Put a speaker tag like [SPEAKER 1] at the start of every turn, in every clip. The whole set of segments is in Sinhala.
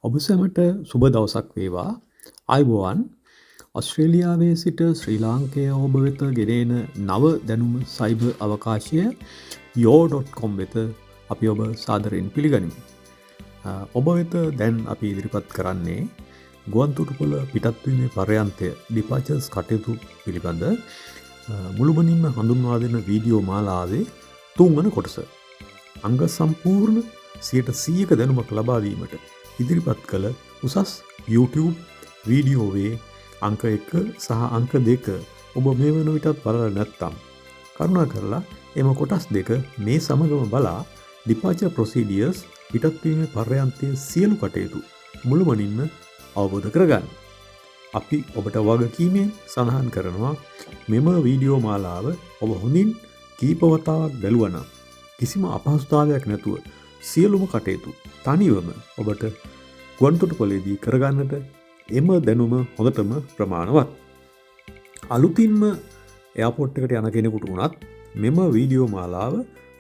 [SPEAKER 1] ඔබ සැමට සුබ දවසක් වේවා. ආයුබෝවන්. ඔස්ට්‍රේලියාවේ සිට ශ්‍රී ලාංකය ඔබ වෙත ගෙනෙන නව දැනුම සයිබර් අවකාශය yo.com වෙත අපි ඔබ සාදරයෙන් පිළිගනිමු. ඔබ වෙත දැන් අපි ඉදිරිපත් කරන්නේ ගුවන්තොටුපළ පිටත්වීමේ පර්යන්තය ඩිපාචර්ස් කටයුතු පිළිබඳ මුළුමනින්ම හඳුන්වා දෙන වීඩියෝ මාලාවේ 3 වන කොටස. අංග සම්පූර්ණ 100% දැනුමක් ලබා දීමට ඉදිරිපත් කළ උසස් YouTube වීඩියෝවේ අංක 1 සහ අංක 2 ඔබ මේ වන විටත් බලලා නැත්නම් කරුණාකරලා එම කොටස් දෙක මේ සමගම බලා departure procedures පිටත්වීමේ පර්යන්තයේ සියලු කටයුතු මුළුමනින්ම අවබෝධ කරගන්න. අපි ඔබට වගකීමෙන් සඳහන් කරනවා මෙම වීඩියෝ මාලාව ඔබ හොඳින් කීප වතාවක් බැලුවා නම් කිසිම අපහසුතාවයක් නැතුව සියලුම කටයුතු තනිවම ඔබට ගුවන්තොටුපළේදී කරගන්නට එම දැනුම හොඳටම ප්‍රමාණවත්. අලුතින්ම එයාපෝට් එකට යන කෙනෙකුට වුණත් මෙම වීඩියෝ මාලාව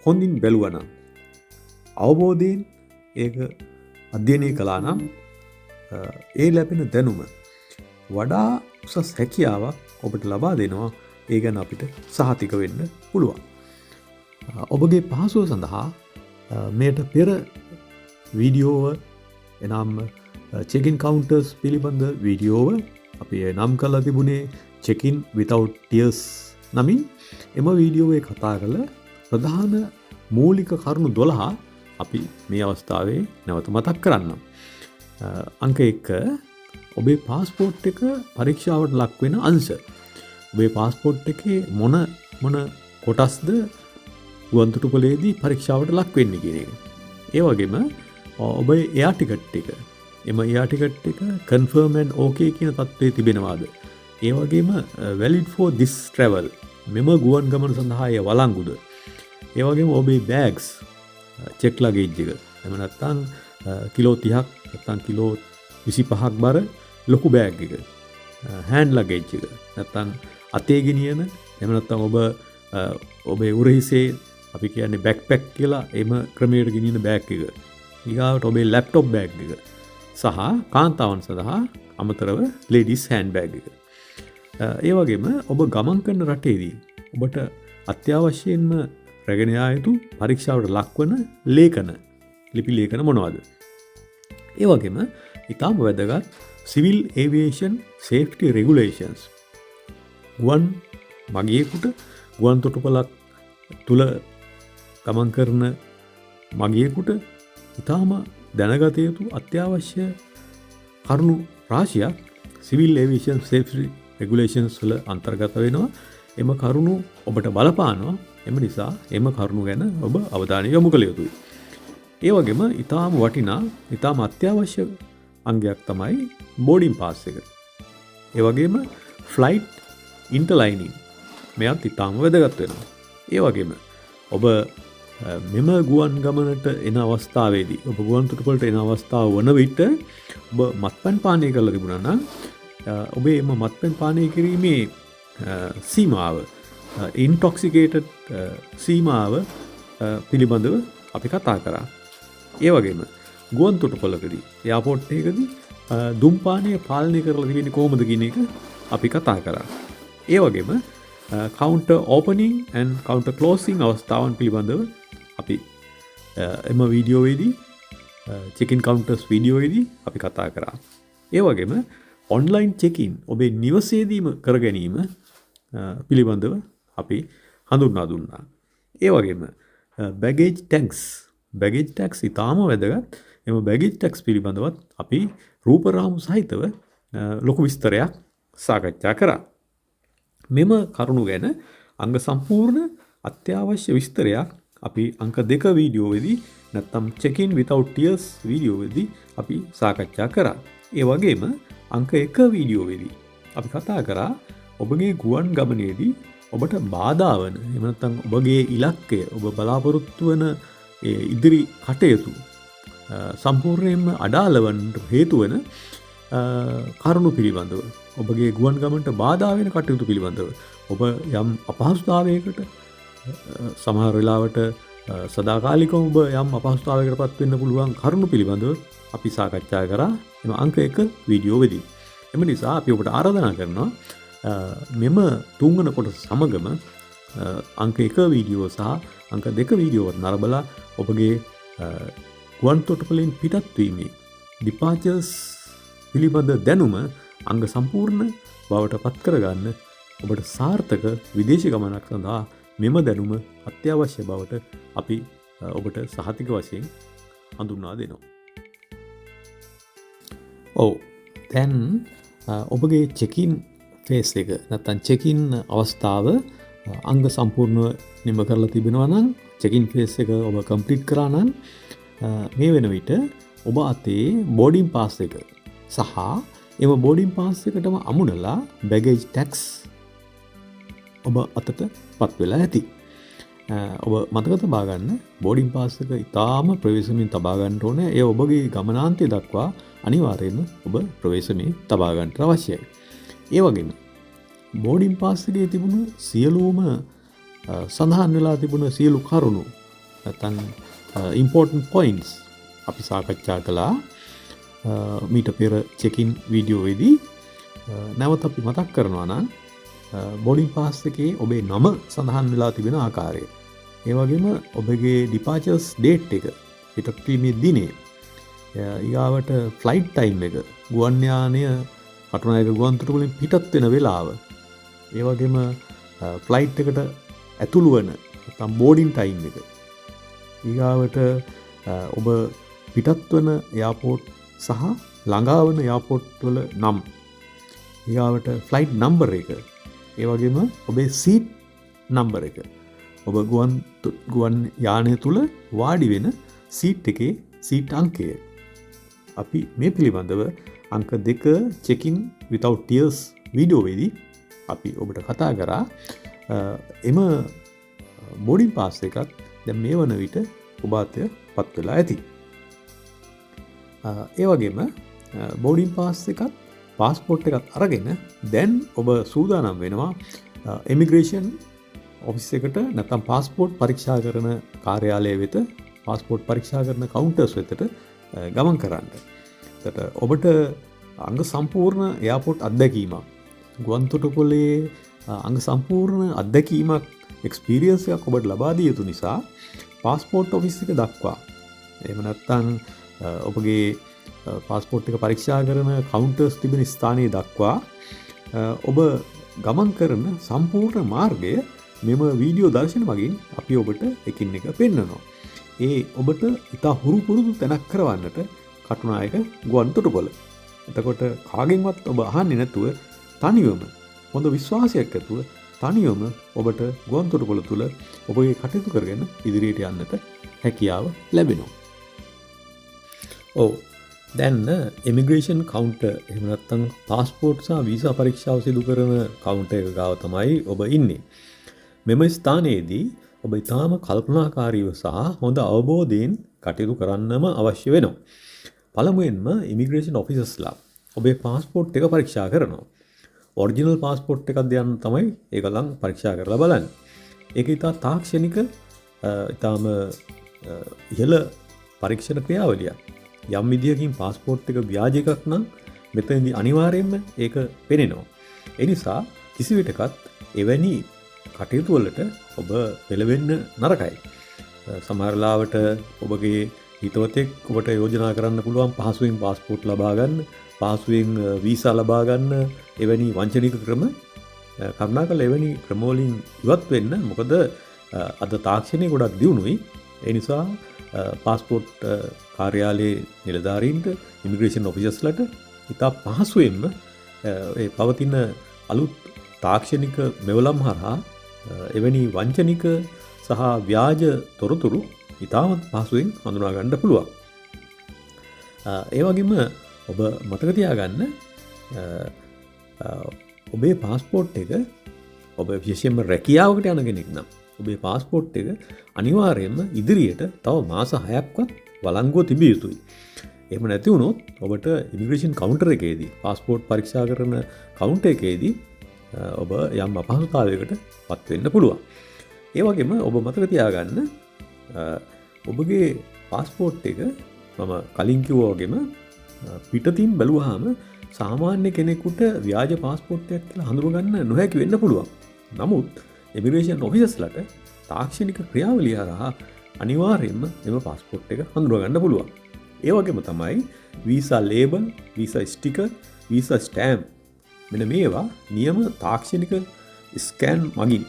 [SPEAKER 1] හොඳින් බැලුවා නම් අවබෝධයෙන් ඒක අධ්‍යයනය කළා නම් ඒ ලැබෙන දැනුම වඩා උසස් හැකියාවක් ඔබට ලබා දෙනවා. ඒ ගැන අපිට සහතික වෙන්න පුළුවන්. ඔබගේ පහසුව සඳහා මෙයට පෙර වීඩියෝව එනම් check-in counters පිළිබඳ වීඩියෝව අපි නම් කරලා තිබුණේ check-in without tears නමින් එම වීඩියෝවේ කතා කළ ප්‍රධාන මූලික කරුණු 12 අපි මේ අවස්ථාවේ නැවත මතක් කරන්නම්. අංක 1 ඔබේ පාස්පෝර්ට් එක පරීක්ෂාවට ලක් වෙන අංශ. ඔබේ පාස්පෝර්ට් එකේ මොන කොටස්ද ගුවන්තොටුපළේදී පරීක්ෂාවට ලක් වෙන්නේ කියන එක. ඒ වගේම ඔබේ එයා ටිකට් එක එම එයා ටිකට් එක confirm and okay කියන තත්ත්වයේ තිබෙනවාද? ඒ වගේම valid for this travel මෙම ගුවන් ගමන සඳහා එය වළංගුද? ඒ වගේම ඔබේ bags check luggage එක එහෙම නැත්නම් කිලෝ 30ක් නැත්නම් කිලෝ 25ක් බර ලොකු බෑග් එක hand luggage එක නැත්නම් අතේ ගෙනියන එහෙම නැත්නම් ඔබේ උරහිසේ අපි කියන්නේ backpack කියලා එම ක්‍රමයට ගෙනියන බෑග් එක ඊගාවට ඔබේ laptop බෑග් එක සහ කාන්තාවන් සඳහා අමතරව ladies hand bag එක. ඒ වගේම ඔබ ගමන් කරන රටේදී ඔබට අත්‍යවශ්‍යයෙන්ම රැගෙන යා යුතු පරීක්ෂාවට ලක්වන ලිපි ලේඛන මොනවද? ඒ වගේම ඊටම වැදගත් civil aviation safety regulations. ගුවන් මගියෙකුට ගුවන්තොටුපළක් තුල ගමන් කරන මගියෙකුට ඊටම දැනගත යුතු අත්‍යවශ්‍ය කරුණු රාශියක් civil aviation safety regulations වල අන්තර්ගත වෙනවා. එම කරුණු ඔබට බලපානවා. එම නිසා එම කරුණු ගැන ඔබ අවධානය යොමු කළ යුතුයි. ඒ වගේම ඊටාම වටිනා ඊටාම අත්‍යවශ්‍ය අංගයක් තමයි boarding pass එක. ඒ වගේම flight interlining මෙයත් ඊටාම වැදගත් වෙනවා. ඒ වගේම ඔබ මෙම ගුවන් ගමනට එන අවස්ථාවේදී ඔබ ගුවන්තොටුපළට එන අවස්ථාව වන විට ඔබ මත්පැන් පානය කරලා තිබුණා නම් ඔබේ එම මත්පැන් පානය කිරීමේ සීමාව intoxicated සීමාව පිළිබඳව අපි කතා කරා. ඒ වගේම ගුවන්තොටුපළකදී එයාපෝට් එකකදී දුම්පානය පාලනය කරලා තිබෙන්නේ කොහොමද කියන එක අපි කතා කරා. ඒ වගේම counter opening and counter closing අවස්ථාවන් පිළිබඳව අපි එම වීඩියෝවේදී check-in counters වීඩියෝවේදී අපි කතා කරා. ඒ වගේම online check-in ඔබේ නිවසේදීම කර ගැනීම පිළිබඳව අපි හඳුන්වා දුන්නා. ඒ වගේම baggage tax ඉතාම වැදගත්. එම baggage tax පිළිබඳවත් අපි රූපරාමු සහිතව ලොකු විස්තරයක් සාකච්ඡා කරා. මෙම කරුණු ගැන අංග සම්පූර්ණ අත්‍යවශ්‍ය විස්තරයක් අපි අංක 2 වීඩියෝවේදී නැත්නම් check-in without tears වීඩියෝවේදී අපි සාකච්ඡා කරා. ඒ වගේම අංක 1 වීඩියෝවේදී අපි කතා කරා ඔබගේ ගුවන් ගමනේදී ඔබට බාධා වන එහෙම නැත්නම් ඔබගේ ඉලක්කය ඔබ බලාපොරොත්තු වන ඉදිරි කටයුතු සම්පූර්ණයෙන්ම අඩාල වන්නට හේතු වෙන කරුණු පිළිබඳව ඔබගේ ගුවන් ගමනට බාධා වෙන කටයුතු පිළිබඳව ඔබ යම් අපහසුතාවයකට සමහර වෙලාවට සදාකාලිකව ඔබ යම් අපහසුතාවයකට පත් වෙන්න පුළුවන් කරුණු පිළිබඳව අපි සාකච්ඡා කරා එම අංක 1 වීඩියෝ වෙදී. එම නිසා අපි ඔබට ආරාධනා කරනවා මෙම තුන්වන කොටස සමගම අංක 1 වීඩියෝ සහ අංක 2 වීඩියෝ නරඹලා ඔබගේ ගුවන් තොටුපළෙන් පිටත් වීමේ ඩිපාචර්ස් පිළිබඳ දැනුම අංග සම්පූර්ණ බවට පත් කරගන්න ඔබට සාර්ථක විදේශ ගමනක් සඳහා මෙම දැනුම අත්‍යවශ්‍ය බවට අපි ඔබට සහතික වශයෙන් හඳුන්වා දෙනවා. ඔව් දැන් ඔබගේ චෙකින් ෆේස් එක නැත්නම් චෙකින් අවස්ථාව අංග සම්පූර්ණව නිම කරලා තිබෙනවා නම් චෙකින් ෆේස් එක ඔබ කම්ප්ලීට් කරා නම් මේ වෙන විට ඔබ අතේ බෝඩින් පාස් එක සහ එම බෝඩින් පාස් එකටම අමුණලා බැගේජ් ටැක්ස් ඔබ අතට පත් වෙලා ඇති. ඔබ මතක තබා ගන්න බෝඩින් පාස් එක ඉතාම ප්‍රවේශමෙන් තබා ගන්න ඕනේ. ඒ ඔබගේ ගමනාන්තය දක්වා අනිවාර්යයෙන්ම ඔබ ප්‍රවේශමෙන් තබා ගන්නට අවශ්‍යයි. ඒ වගේම බෝඩින් පාස් එකේ තිබුණු සියලුම සඳහන් වෙලා තිබුණ සියලු කරුණු නැත්නම් important points අපි සාකච්ඡා කළා මීට පෙර චෙකින් වීඩියෝවේදී. නැවත අපි මතක් කරනවා නම් බෝඩින් පාස් එකේ ඔබේ නම සඳහන් වෙලා තිබෙන ආකාරය, ඒ වගේම ඔබගේ ඩිපාචර්ස් ඩේට් එක, පිටත් වීමේ දිනය, ඊගාවට ෆ්ලයිට් ටයිම් එක, ගුවන් යානය කටුනායක ගුවන් තොටුපළෙන් පිටත් වෙන වෙලාව, ඒ වගේම ෆ්ලයිට් එකට ඇතුළු වෙන නැත්නම් බෝඩින් ටයිම් එක, ඊගාවට ඔබ පිටත් වන එයාපෝට් සහ ළඟා වන එයාපෝට් වල නම්, ඊගාවට ෆ්ලයිට් නම්බර් එක, ඒ වගේම ඔබේ සීට් නම්බර් එක, ඔබ ගුවන් යානය තුල වාඩි වෙන සීට් එකේ සීට් අංකය. අපි මේ පිළිබඳව අංක 2 චෙකින් විතවුට් ටියර්ස් වීඩියෝවේදී අපි ඔබට කතා කරා. එම බෝඩින් පාස් එකත් දැන් මේ වන විට ඔබ අතට පත් වෙලා ඇති. ඒ වගේම බෝඩින් පාස් එකත් පාස්පෝර්ට් එකත් අරගෙන දැන් ඔබ සූදානම් වෙනවා ඉමිග්‍රේෂන් ඔෆිස් එකට නැත්නම් පාස්පෝර්ට් පරීක්ෂා කරන කාර්යාලය වෙත, පාස්පෝර්ට් පරීක්ෂා කරන කවුන්ටර්ස් වෙතට ගමන් කරන්න. එතකොට ඔබට අංග සම්පූර්ණ එයාපෝට් අත්දැකීමක්, ගුවන් තොටුපළේ අංග සම්පූර්ණ අත්දැකීමක්, එක්ස්පීරියන්ස් එකක් ඔබට ලබා දිය යුතු නිසා පාස්පෝර්ට් ඔෆිස් එක දක්වා, එහෙම නැත්නම් ඔබගේ පාස්පෝර්ට් එක පරීක්ෂා කරන කවුන්ටර්ස් තිබෙන ස්ථානයේ දක්වා ඔබ ගමන් කරන සම්පූර්ණ මාර්ගය මෙම වීඩියෝ දර්ශන මගින් අපි ඔබට එකින් එක පෙන්වනවා. ඒ ඔබට ඉතා හුරු පුරුදු තැනක් කරවන්නට කටුනායක ගුවන් තොටුපළ. එතකොට කාගෙන්වත් ඔබ අහන්නේ නැතුව තනිවම හොඳ විශ්වාසයක් ඇතුව තනිවම ඔබට ගුවන් තොටුපළ තුල ඔබගේ කටයුතු කරගෙන ඉදිරියට යන්නට හැකියාව ලැබෙනවා. ඔව් දැන් ඉමිග්‍රේෂන් කවුන්ටර් එහෙම නැත්නම් පාස්පෝර්ට් සහ වීසා පරීක්ෂාව සිදු කරන කවුන්ටර් එක ගාව තමයි ඔබ ඉන්නේ. මෙම ස්ථානයේදී ඔබ ඊටාම කල්පනාකාරීව සහ හොඳ අවබෝධයෙන් කටයුතු කරන්නම අවශ්‍ය වෙනවා. පළමුවෙන්ම ඉමිග්‍රේෂන් ඔෆිසර්ස්ලා ඔබේ පාස්පෝර්ට් එක පරීක්ෂා කරනවා. ඔරිජිනල් පාස්පෝර්ට් එකක් දෙන්න තමයි ඒගොල්ලන් පරීක්ෂා කරලා බලන්නේ. ඒක ඊට තාක්ෂණික ඊටාම ඉහළ පරීක්ෂණ ක්‍රියාවලියක්. යම් විදියකින් පාස්පෝර්ට් එක ව්‍යාජ එකක් නම් මෙතනදී අනිවාර්යයෙන්ම ඒක පෙනෙනවා. ඒ නිසා කිසිවිටකත් එවැනි කටයුතු වලට ඔබ පෙළවෙන්න නරකයි. සමහර ලාවට ඔබගේ හිතවතෙක් ඔබට යෝජනා කරන්න පුළුවන් පහසුවෙන් පාස්පෝර්ට් ලබා ගන්න, පහසුවෙන් වීසා ලබා ගන්න එවැනි වංචනික ක්‍රම. කරුණාකරලා එවැනි ක්‍රම වලින් ඉවත් වෙන්න. මොකද අද තාක්ෂණය ගොඩක් දියුණුයි. ඒ නිසා පාස්පෝර්ට් කාර්යාලයේ නිලධාරීන්ට, ඉමිග්‍රේෂන් ඔෆිසර්ස්ලාට ඉතා පහසුවෙන්ම ඒ පවතින අලුත් තාක්ෂණික මෙවලම් හරහා එවැනි වංචනික සහ ව්‍යාජ තොරතුරු ඉතාමත් පහසුවෙන් හඳුනා ගන්න පුළුවන්. ඒ වගේම ඔබ මතක තියාගන්න ඔබේ පාස්පෝර්ට් එක ඔබ විශේෂයෙන්ම රැකියාවකට යන කෙනෙක් නම් ඔබේ පාස්පෝර්ට් එක අනිවාර්යයෙන්ම ඉදිරියට තව මාස 6ක්වත් වළංගුව තිබිය යුතුයි. එහෙම නැති වුණොත් ඔබට ඉමිග්‍රේෂන් කවුන්ටර් එකේදී, පාස්පෝර්ට් පරීක්ෂා කරන කවුන්ටර් එකේදී ඔබ යම් අපහසුතාවයකට පත් වෙන්න පුළුවන්. ඒ වගේම ඔබ මතක තියාගන්න ඔබගේ පාස්පෝට් එක මම කලින් කිව්වා වගේම පිටතින් බැලුවාම සාමාන්‍ය කෙනෙකුට ව්‍යාජ පාස්පෝර්ට් එකක් කියලා හඳුනගන්න නොහැකි වෙන්න පුළුවන්. නමුත් ඉමිග්‍රේෂන් ඔෆිසර්ස්ලාට තාක්ෂණික ක්‍රියාවලිය හරහා අනිවාර්යයෙන්ම එම පාස්පෝර්ට් එක හඳුනගන්න පුළුවන්. ඒ වගේම තමයි visa label, visa sticker, visa stamp මෙන්න මේවා නියම තාක්ෂණික ස්කෑන් මගින්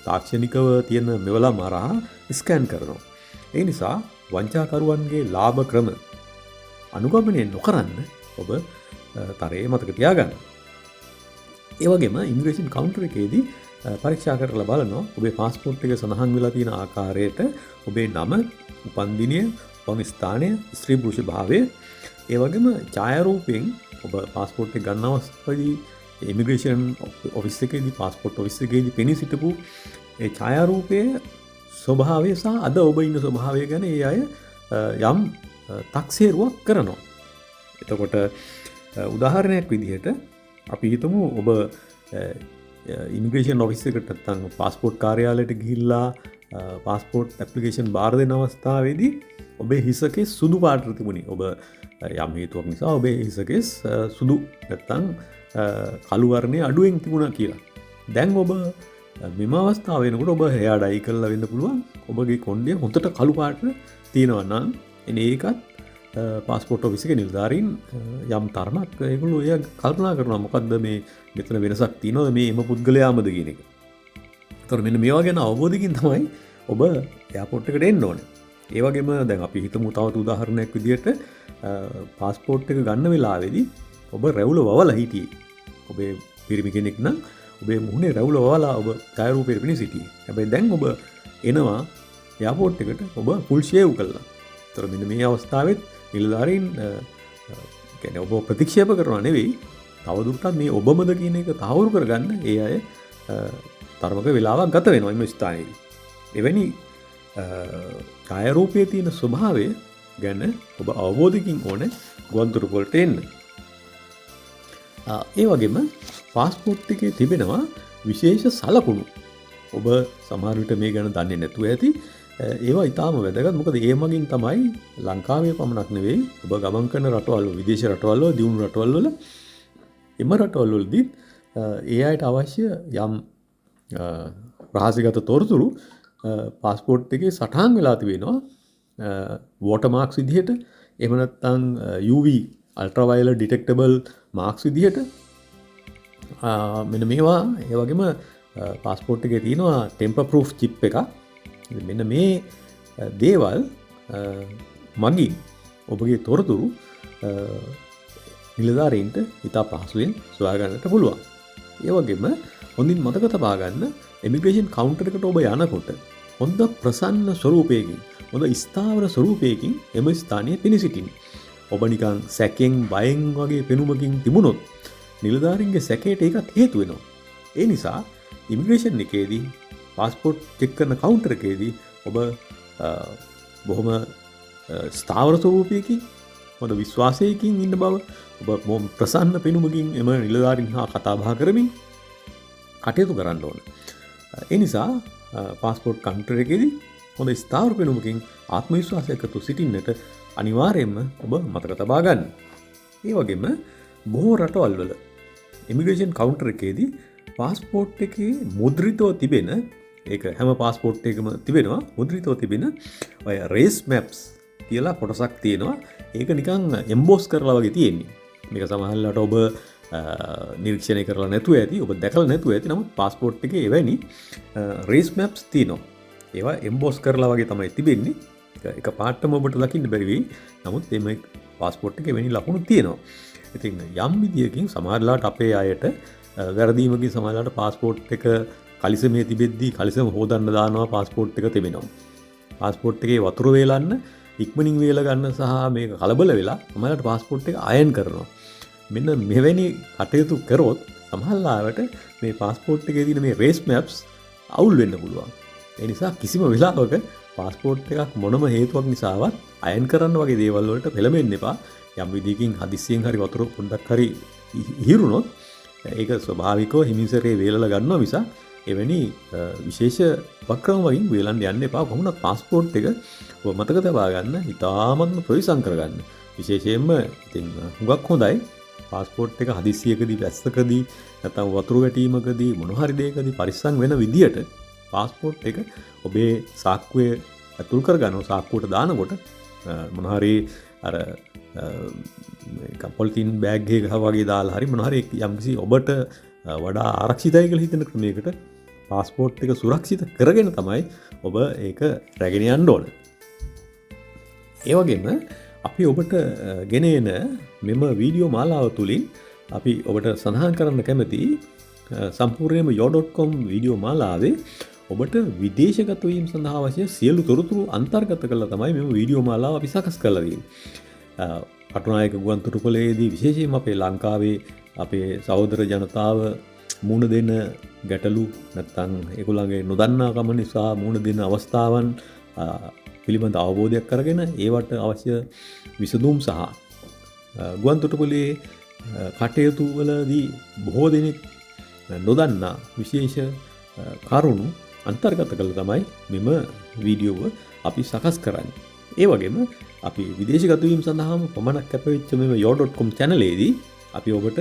[SPEAKER 1] තාක්ෂණිකව තියෙන මෙවලම් හරහා ස්කෑන් කරනවා. ඒ නිසා වංචාකරුවන්ගේ ලාභ ක්‍රම අනුගමනය නොකරන්න ඔබ තරයේ මතක තියාගන්න. ඒ වගේම ඉමිග්‍රේෂන් කවුන්ටර් එකේදී පරීක්ෂා කරලා බලනවා ඔබේ පාස්පෝර්ට් එක සඳහන් වෙලා තියෙන ආකාරයට ඔබේ නම, උපන්දිනය, උපන් ස්ථානය, ස්ත්‍රී පුරුෂ භාවය, ඒ වගේම ඡායාරූපයෙන් ඔබ පාස්පෝර්ට් එක ගන්න අවස්ථාවේදී ඉමිග්‍රේෂන් ඔෆිස් එකේදී පාස්පෝර්ට් ඔෆිස් එකේදී පෙනී සිටපු ඒ ඡායාරූපයේ ස්වභාවය සහ අද ඔබ ඉන්න ස්වභාවය ගැන ඒ අය යම් තක්සේරුවක් කරනවා. එතකොට උදාහරණයක් විදිහට අපි හිතමු ඔබ ඉමිග්‍රේෂන් ඔෆිස් එකට නැත්නම් පාස්පෝර්ට් කාර්යාලයට ගිහිල්ලා පාස්පෝර්ට් ඇප්ලිකේෂන් බාර දෙන අවස්ථාවේදී ඔබේ හිසකෙස් සුදු පාටට තිබුණේ. ඔබ යම් හේතුවක් නිසා ඔබේ හිසකෙස් සුදු නැත්නම් කළු වර්ණයේ අඩුවෙන් තිබුණා කියලා. දැන් ඔබ මෙම අවස්ථාව වෙනකොට ඔබ හෙයා ඩයි කරලා වෙන්න පුළුවන්. ඔබගේ කොණ්ඩය හොඳට කළු පාට තියෙනවා නම් එනේ ඒකත් පාස්පෝර්ට් ඔෆිස් එකේ නිලධාරීන් යම් තරමක් ඒගොල්ලෝ එය කල්පනා කරනවා මොකද්ද මේ මෙතන වෙනසක් තියෙනවද මේ එම පුද්ගලයාමද කියන එක. ඒතර මෙන්න මේවා ගැන අවබෝධයකින් තමයි ඔබ එයාපෝට් එකට එන්න ඕනේ. ඒ වගේම දැන් අපි හිතමු තවත් උදාහරණයක් විදිහට පාස්පෝර්ට් එක ගන්න වෙලාවේදී ඔබ රැවුල වවලා හිටියේ. ඔබේ පිරිමි කෙනෙක් නම් ඔබේ මුහුණේ රැවුල වවලා ඔබ ඡායාරූපයට පෙනී සිටියේ. හැබැයි දැන් ඔබ එනවා එයාපෝට් එකට ඔබ ෆුල් ෂේව් කළා. ඒතර මෙන්න මේ අවස්ථාවෙත් නිලධාරීන් කියන්නේ ඔබ ප්‍රතික්ෂේප කරනවා නෙවෙයි තවදුරටත් මේ ඔබමද කියන එක තහවුරු කරගන්න ඒ අය තරමක වෙලාවක් ගත වෙනවා මේ ස්ථානයේදී. එවැනි ඡායාරූපයේ තියෙන ස්වභාවය ගැන ඔබ අවබෝධකින් ඕනේ ගුවන්තොටුපළ වලට එන්න. ඒ වගේම පාස්පෝර්ට් එකේ තිබෙනවා විශේෂ සලකුණු. ඔබ සමහර විට මේ ගැන දන්නේ නැතුව ඇති. ඒවා ඉතාම වැදගත්. මොකද ඒ මගින් තමයි ලංකාවේ පමණක් නෙවෙයි ඔබ ගමන් කරන රටවල් වල, විදේශ රටවල් වල, දියුණු රටවල් වල එම රටවල් වලදී ඒ අයට අවශ්‍ය යම් රහසිගත තොරතුරු පාස්පෝර්ට් එකේ සටහන් වෙලා තිබෙනවා. වෝටර් මාක්ස් විදිහට, එහෙම නැත්නම් UV අල්ට්‍රාවයලට් ඩිටෙක්ටබල් මාක්ස් විදිහට මෙන්න මේවා. ඒ වගේම පාස්පෝර්ට් එකේ තියෙනවා ටෙම්පර් ප්‍රූෆ් චිප් එකක්. මෙන්න මේ දේවල් මගින් ඔබගේ තොරතුරු නිලධාරීන්ට ඉතා පහසුවෙන් සොයාගන්නට පුළුවන්. ඒ වගේම හොඳින් මතක තබා ගන්න ඉමිග්‍රේෂන් කවුන්ටර් එකට ඔබ යනකොට හොඳ ප්‍රසන්න ස්වරූපයකින්, හොඳ ස්ථාවර ස්වරූපයකින් එම ස්ථානයේ පෙනී සිටින්න. ඔබ නිකන් සැකෙන් බයෙන් වගේ පෙනුමකින් තිබුණොත් නිලධාරීන්ගේ සැකයට ඒකත් හේතු වෙනවා. ඒ නිසා ඉමිග්‍රේෂන් එකේදී පාස්පෝර්ට් චෙක් කරන කවුන්ටර් එකේදී ඔබ බොහොම ස්ථාවර ස්වරූපයකින්, හොඳ විශ්වාසයකින් ඉන්න බව, ඔබ බොහොම ප්‍රසන්න පෙනුමකින් එම නිලධාරීන් හා කතා බහ කරමින් කටයුතු කරන්න ඕන. ඒ නිසා පාස්පෝර්ට් කවුන්ටර් එකේදී හොඳ ස්ථාවර පෙනුමකින් ආත්ම විශ්වාසයකට සිටින්නට අනිවාර්යයෙන්ම ඔබ මතක තබා ගන්න. ඒ වගේම බොහෝ රටවල් වල ඉමිග්‍රේෂන් කවුන්ටර් එකේදී පාස්පෝර්ට් එකේ මුද්‍රිතව තිබෙන, ඒක හැම පාස්පෝර්ට් එකකම තිබෙනවා, මුද්‍රිතව තිබෙන ඔය රේස් මැප්ස් කියලා කොටසක් තියෙනවා. ඒක නිකන් එම්බෝස් කරලා වගේ තියෙන්නේ. මේක සමහරවිට ඔබ නිරීක්ෂණය කරලා නැතුව ඇති, ඔබ දැකලා නැතුව ඇති. නමුත් පාස්පෝර්ට් එකේ එවැනි රේස් මැප්ස් තියෙනවා. ඒවා එම්බෝස් කරලා වගේ තමයි තිබෙන්නේ. එක පාටම ඔබට දකින්න බැරි වෙයි. නමුත් මේ පාස්පෝර්ට් එකේ වෙනි ලකුණු තියෙනවා. ඉතින් යම් විදියකින් සමහරලාට අපේ අයට වැරදීමකින් සමහරලාට පාස්පෝර්ට් එක කලිසමේ තිබෙද්දී කලිසම හොදන්න දානවා, පාස්පෝර්ට් එක තිබෙනවා. පාස්පෝර්ට් එකේ වතුර වේලන්න ඉක්මනින් වේල ගන්න සහ මේක කලබල වෙලා සමහරලාට පාස්පෝර්ට් එක අයන් කරනවා. මෙන්න මෙවැනි කටයුතු කරොත් සමහරලාට මේ පාස්පෝර්ට් එකේ තියෙන මේ රේස් මැප්ස් අවුල් වෙන්න පුළුවන්. ඒ නිසා කිසිම වෙලාවක පාස්පෝර්ට් එකක් මොනම හේතුවක් නිසාවත් අයන් කරන්න වගේ දේවල් වලට පෙළඹෙන්න එපා. යම් විදිහකින් හදිස්සියෙන් හරි වතුර පොඩ්ඩක් හරි ඉහිරුණොත් ඒක ස්වභාවිකව හිමිසරේ වේලලා ගන්නවා මිසක් එවැනි විශේෂ උපක්‍රම වලින් වේලන්න යන්න එපා. කොහොමද පාස්පෝර්ට් එක ඔබ මතක තබා ගන්න, ඉතාමත්ම ප්‍රවිසම් කරගන්න. විශේෂයෙන්ම ඉතින් හුඟක් හොඳයි පාස්පෝර්ට් එක හදිස්සියකදී වැස්සකදී නැත්නම් වතුර වැටීමකදී මොන හරි දෙයකදී පරිස්සම් වෙන විදියට පාස්පෝර්ට් එක ඔබේ සාක්කුවේ ඇතුල් කරගන්න. සාක්කුවට දානකොට මොන හරි අර පොලිතින් බෑග් එකක වගේ දාලා හරි මොන හරි යම්කිසි ඔබට වඩා ආරක්ෂිතයි කියලා හිතන ක්‍රමයකට පාස්පෝර්ට් එක සුරක්ෂිත කරගෙන තමයි ඔබ ඒක රැගෙන යන්න ඕන. ඒ වගේම අපි ඔබට ගෙන එන මෙම වීඩියෝ මාලාව තුලින් අපි ඔබට සඳහන් කරන්න කැමති සම්පූර්ණයෙන්ම yo.com වීඩියෝ මාලාවේ ඔබට විදේශගත වීම සඳහා අවශ්‍ය සියලු තොරතුරු අන්තර්ගත කරලා තමයි මෙම වීඩියෝ මාලාව අපි සකස් කරලා තියෙන්නේ. කටුනායක ගුවන්තොටුපළේදී විශේෂයෙන්ම අපේ ලංකාවේ අපේ සහෝදර ජනතාව මුණ දෙන ගැටලු නැත්නම් ඒගොල්ලන්ගේ නොදන්නාකම නිසා මුණ දෙන අවස්ථාවන් පිළිබඳ අවබෝධයක් කරගෙන ඒවට අවශ්‍ය විසඳුම් සහ ගුවන්තොටුපළේ කටයුතු වලදී බොහෝ දෙනෙක් නොදන්නා විශේෂ කරුණු අන්තර්ගත කරලා තමයි මෙම වීඩියෝව අපි සකස් කරන්නේ. ඒ වගේම අපි විදේශගත වීම සඳහාම පමණක් කැපවෙච්ච මෙම yo.com channel එකේදී අපි ඔබට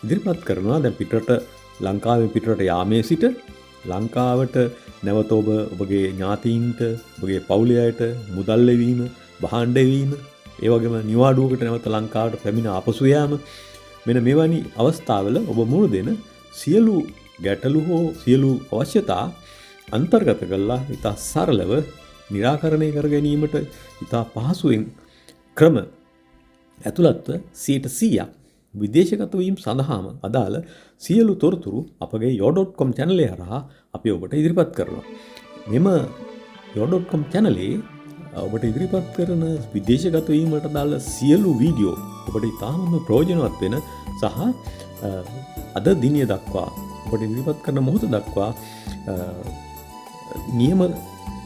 [SPEAKER 1] ඉදිරිපත් කරනවා දැන් පිටරට ලංකාවේ පිටරට යාමේ සිට ලංකාවට නැවත ඔබගේ ඥාතීන්ට ඔබගේ පවුලේ අයට මුදල් ලැබීම, භාණ්ඩ ලැබීම, ඒ වගේම නිවාඩුවකට නැවත ලංකාවට පැමිණ ආපසු යාම මෙන්න මෙවැනි අවස්ථාවල ඔබ මුහුණ දෙන සියලු ගැටලු හෝ සියලු අවශ්‍යතා අන්තර්ගත කරලා ඉතා සරලව निराකරණය කර ගැනීමට ඉතා පහසුවෙන් ක්‍රම ඇතුළත්ව 100% විදේශගත වීම සඳහාම අදාළ සියලු තොරතුරු අපගේ yo.com channel එක හරහා අපි ඔබට ඉදිරිපත් කරනවා. මෙම yo.com channel එකේ ඔබට ඉදිරිපත් කරන විදේශගත වීමට අදාළ සියලු වීඩියෝ ඔබට ඉතාමත් ප්‍රයෝජනවත් වෙන සහ අද දිනය දක්වා ඔබට ඉදිරිපත් කරන මොහොත දක්වා නියම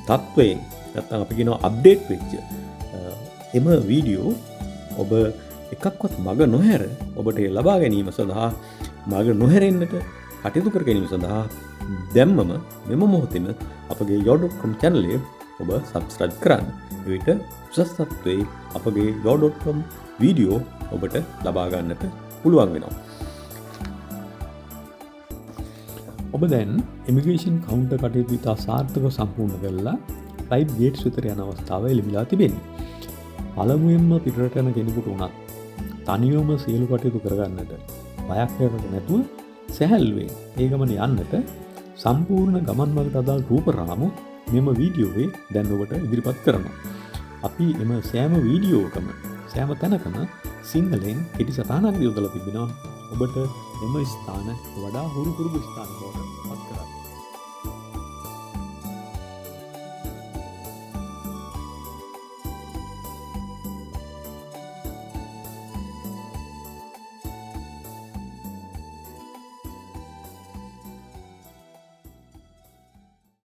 [SPEAKER 1] තත්වයෙන් නැත්නම් අපි කියනවා අප්ඩේට් වෙච්ච එම වීඩියෝ ඔබ එකක්වත් මග නොහැර ඔබට ලබා ගැනීම සඳහා මග නොහැරෙන්නට කටයුතු කර ගැනීම සඳහා දැම්මම මෙම මොහොතේම අපගේ yo.com channel එක ඔබ subscribe කරන්න. එවිට උසස් තත්ත්වයේ අපගේ yo.com වීඩියෝ ඔබට ලබා ගන්නට පුළුවන් වෙනවා. ඔබ දැන් ඉමිග්‍රේෂන් කවුන්ටර් කටයුතු ඉතා සාර්ථකව සම්පූර්ණ කරලා ෆ්ලයිට් ගේට්ස් වෙතට යන අවස්ථාව ලැබිලා තිබෙනවා. පළමුවෙන්ම පිටරට යන කෙනෙකුට උනත් තනියම සියලු කටයුතු කරගන්නට බයක් නැතුව සැහැල්ලුවෙන් ඒ ගමන යන්නට සම්පූර්ණ ගමන් මගට අදාළ රූප රාමු මෙම වීඩියෝවේ දැන් ඔබට ඉදිරිපත් කරනවා. අපි එම සෑම වීඩියෝකම සෑම තැනකම සිංහලෙන් කෙටි සටහනක් යොදලා තිබෙනවා. ඔබට එම ස්ථාන වඩා හුරු පුරුදු ස්ථාන බවට පත් කරගන්න.